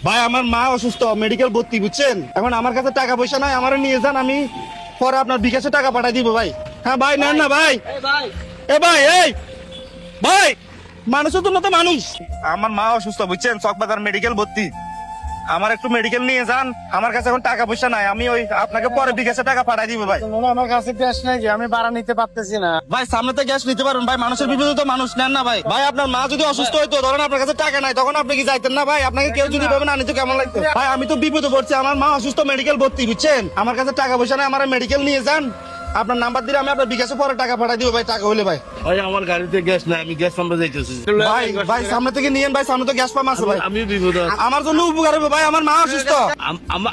ভাই আমার মা অসুস্থ, মেডিকেল ভর্তি, বুঝছেন? এখন আমার কাছে টাকা পয়সা নাই, আমারে নিয়ে যান, আমি পরে আপনার বিকাশে টাকা পাঠাই দিব ভাই। হ্যাঁ ভাই, নেন না ভাই। এ ভাই, এই ভাই, মানুষের জন্য তো মানুষ। আমার মা অসুস্থ, বুঝছেন? চকবাজার মেডিকেল ভর্তি, আমার একটু মেডিকেল নিয়ে যান। আমার কাছে এখন টাকা পয়সা নাই, আমি ওই আপনাকে পরে বিকাশে টাকা পাঠাই দিব ভাই। আমার কাছে ক্যাশ নাই, আমি ভাড়া নিতে পারতেছি না। ভাই সামনে তো গ্যাস নিতে পারেন ভাই, মানুষের বিপদে তো মানুষ নেন না ভাই। ভাই আপনার মা যদি অসুস্থ হইতো, ধরেন আপনার কাছে টাকা নাই, তখন আপনি কি যাইতেন না ভাই? আপনাকে কেউ যদি ভাবে না নিতে কেমন লাগতো ভাই? আমি তো বিপদে পড়ছি, আমার মা অসুস্থ, মেডিকেল ভর্তি, বুঝছেন? আমার কাছে টাকা পয়সা নাই, আমার মেডিকেল নিয়ে যান। আপনার নাম্বার দিলে আমি আপনার বিকাশে পরে টাকা পাঠাই দিব ভাই, টাকা হলে ভাই। ভাই আমার গাড়িতে গ্যাস নাই, আমি গ্যাস পাম্পে যাইতেছি। ভাই ভাই সামনে থেকে নিয়েন ভাই, সামনে তো গ্যাস পাম্প আছে ভাই। আমি বিপদ আছি। আমার জন্য উপকার হবে ভাই, আমার মা অসুস্থ।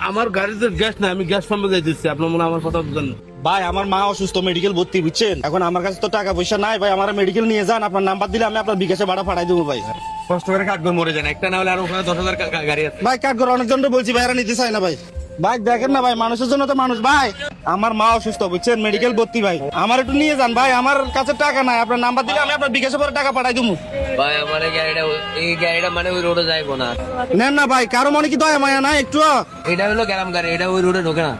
আমার গাড়িতে গ্যাস নাই, আমি গ্যাস পাম্পে যাইতেছি। আপনার মনে হয় আমার কথা বুঝেন না। ভাই আমার মা অসুস্থ, মেডিকেল ভর্তি, বুঝছেন? এখন আমার কাছে তো টাকা পয়সা নাই ভাই, আমার মেডিকেল নিয়ে যান। আপনার নাম্বার দিলে আমি আপনার বিকাশে ভাড়া পাঠাই দেবো ভাই। কষ্ট করে কাঠগড় মরে যান, একটা না হলে আর ওখানে 10,000 গাড়ি আছে। ভাই কাঠ করে অনেকজনকে বলছি ভাই, এরা নিতে চাই না ভাই। ভাই দেখেন না ভাই, মানুষের জন্য তো মানুষ ভাই। আমার মা অসুস্থ, বুঝছেন? মেডিকেল ভর্তি ভাই, আমার একটু নিয়ে যান ভাই। আমার কাছে টাকা নাই, আপনার নাম্বার দিলে আমি আপনার বিকাশে পরে টাকা পাঠাই দেবো। ভাই আমার এই গাড়িটা মানে ওই রোডে যাইবো না। নেন না ভাই, কারো মনে কি দয়া মায়া নাই একটু? এটা হলো গ্রাম গাড়ি, এটা ওই রোডে ঢোকে না।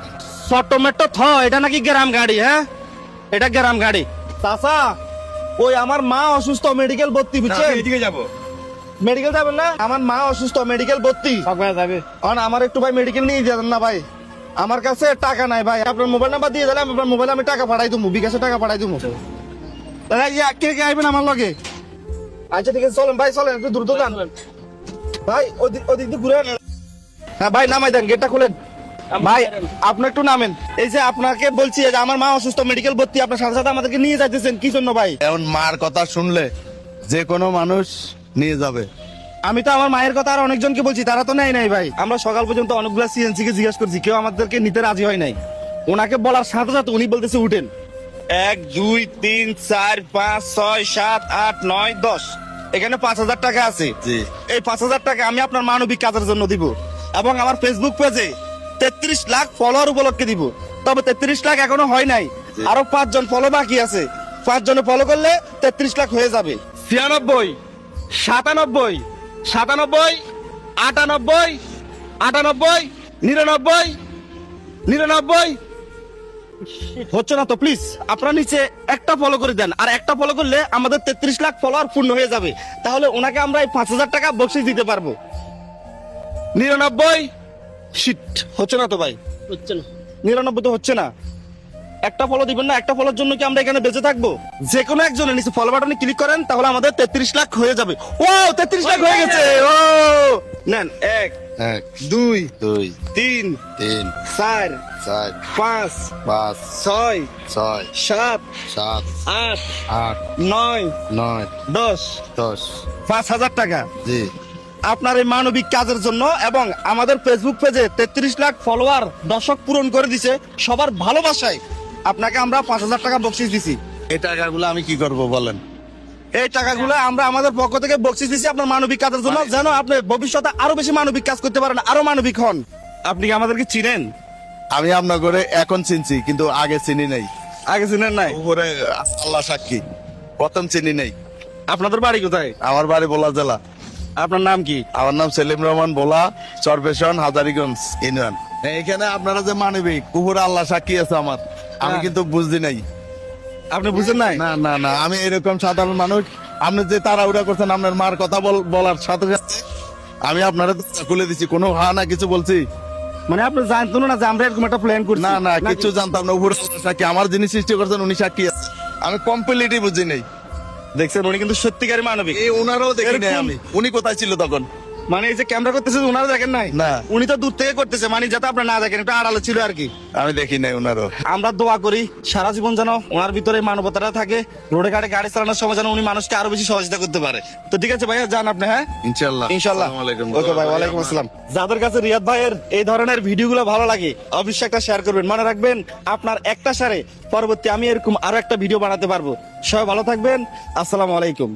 চট্টমেট্টো থ, এটা নাকি গ্রাম গাড়ি? হ্যাঁ এটা গ্রাম গাড়ি। চাচা ওই আমার মা অসুস্থ, মেডিকেল ভর্তি, বুঝছেন? এদিকে যাবো। মেডিকেল যাবেন না? আমার মা অসুস্থ, মেডিকেল ভর্তি, যাবে আমার একটু ভাই মেডিকেল নিয়ে যাবেন না ভাই? আমার কাছে টাকা নাই ভাই, আপনার মোবাইল নাম্বার দিয়ে দিলে আপনার মোবাইলে আমি টাকা পাঠাই দেবো, বিকাশে টাকা পাঠাই দেবো। দাদা কে কে আইবেন আমার লগে? আচ্ছা ঠিক আছে, চলেন ভাই, চলেন, একটু দ্রুত যান ভাই। ওদিক দিয়ে ঘুরে আনেন। হ্যাঁ ভাই নামাই দেন, গেটটা খুলেন ভাই। আপনি একটু নামেন। এই যে আপনাকে বলছি যে আমার মা অসুস্থ, মেডিকেল ভর্তি, আপনার সাথে সাথে আমাদেরকে নিয়ে যাইতেছেন কি জন্য ভাই? এখন মার কথা শুনলে যে কোনো মানুষ নিয়ে যাবে। আমি তো আমার মায়ের কথা আর অনেকজনকে বলছি, তারা তো নেয় নাই ভাই। আমরা সকাল পর্যন্ত অনেকগুলো সিএনসি কে জিজ্ঞাসা করছি, কেউ আমাদেরকে নিতে রাজি হয় নাই। ওনাকে বলার সাথে সাথে উনি বলতেছে উঠেন। 1 2 3 4 5 6 7 8 9 10, এখানে 5,000 টাকা আছে। জি। এই 5,000 টাকা আমি আপনার মানবিক কাজের জন্য দিব, এবং আমার ফেসবুক পেজে 33 লাখ ফলোয়ার উপলক্ষে দিব। তবে 33 লাখ এখনো হয় নাই, আরো 5 জন ফলো বাকি আছে। 5 জনে ফলো করলে 33 লাখ হয়ে যাবে। 96 97 97 98 98 99 99। হচ্ছে না তো প্লিজ আপনারা নিচে একটা ফলো করে দেন, আর একটা ফলো করলে আমাদের 33 লাখ ফলোয়ার পূর্ণ হয়ে যাবে। তাহলে ওনাকে আমরা এই 5,000 টাকা বকশিশ দিতে পারবো। 99 শিট, হচ্ছে না তো ভাই? হচ্ছে না। 99 তো হচ্ছে না। একটা ফলো দিবেন না? একটা ফলোর জন্য কি আমরা এখানে বেঁচে থাকবো? যে কোনো একজনের নিচে ফলো বাটনে ক্লিক করেন, তাহলে আমাদের 33 লাখ হয়ে যাবে। ও 33 লাখ হয়ে গেছে। ও নেন, 1 1 2 2 3 3 4 4 5 5 6 6 7 7 8 8 9 9 10 10। 5,000 টাকা জি। আপনার এই মানবিক কাজের জন্য, এবং আমাদের ফেসবুক পেজে 33 লাখ ফলোয়ার দর্শক পূরণ করে দিছে সবার ভালোবাসায়। আপনাকে আমরা 5,000 টাকা বকশিশ দিছি। এই টাকাগুলো আমি কি করব বলেন? এই টাকাগুলো আমরা আমাদের পক্ষ থেকে বকশিশ দিছি আপনার মানবিক কাজের জন্য, যেন আপনি ভবিষ্যতে আরো বেশি মানবিক কাজ করতে পারেন, আরো মানবিক হন। আপনি কি আমাদেরকে চিনেন? আমি আপনার করে এখন চিনছি, কিন্তু আগে চিনি নাই। আগে চিনেন নাই? উপরে আল্লাহ সাক্ষী, প্রথম চিনি নাই। আপনাদের বাড়ি কোথায়? আমার বাড়ি ভোলা জেলা। আপনার নাম কি? আমার নাম সেলিম রহমান ভোলা, চরপেশন, হাজারিগঞ্জ ইউনিয়ন। এখানে আপনারা যে মানবিক, উপরে আল্লাহ সাক্ষী আছে আমার, আমি হ্যাঁ। কিন্তু বুঝছি নাই। আপনি বুঝেন নাই? না না না, আমি এরকম সাধারণ মানুষ। আপনি যে তাড়াহুড়া করছেন আপনার মার কথা বলার সাথে সাথে আমি আপনারা খুলে দিচ্ছি, কোনো হা না কিছু বলছি মানে আপনি জানতেন না যে আমরা এরকম একটা প্ল্যান করছি? না না, কিছু জানতাম না। উপরে আল্লাহ সাক্ষী, আমার যিনি সৃষ্টি করছেন উনি সাক্ষী আছে, আমি কমপ্লিটই বুঝি নাই। দেখছেন উনি কিন্তু সত্যিকারী মানবিক। এই উনারও দেখি নাই এরকম- আমি, উনি কোথায় ছিল তখন? মানে এই যে ক্যামেরা করতেছে ওনারা দেখেন নাই? না। উনি তো দূর থেকে করতেছে, মানে যাতে আপনারা না দেখেন, এটা আড়ালে ছিল আর কি। আমি দেখি নাই উনারও। আমরা দোয়া করি সারা জীবন যেন ওনার ভিতরে মানবতাটা থাকে, রোডে ঘাটে গাড়ি চালানোর সময় যেন উনি মানুষকে আরো বেশি সহযোগিতা করতে পারে। তো ঠিক আছে ভাইয়া, যান আপনি। হ্যাঁ ইনশাল্লাহ ইনশাল্লাহ। আসসালামু আলাইকুম। ওকে ভাই, ওয়ালাইকুম আসসালাম। যাদের কাছে রিয়াদ ভাইয়ের এই ধরনের ভিডিওগুলো ভালো লাগে অবশ্যই একটা শেয়ার করবেন। মনে রাখবেন আপনার একটা শেয়ারে পরবর্তী আমি এরকম আরো একটা ভিডিও বানাতে পারবো। সবাই ভালো থাকবেন, আসসালামু আলাইকুম।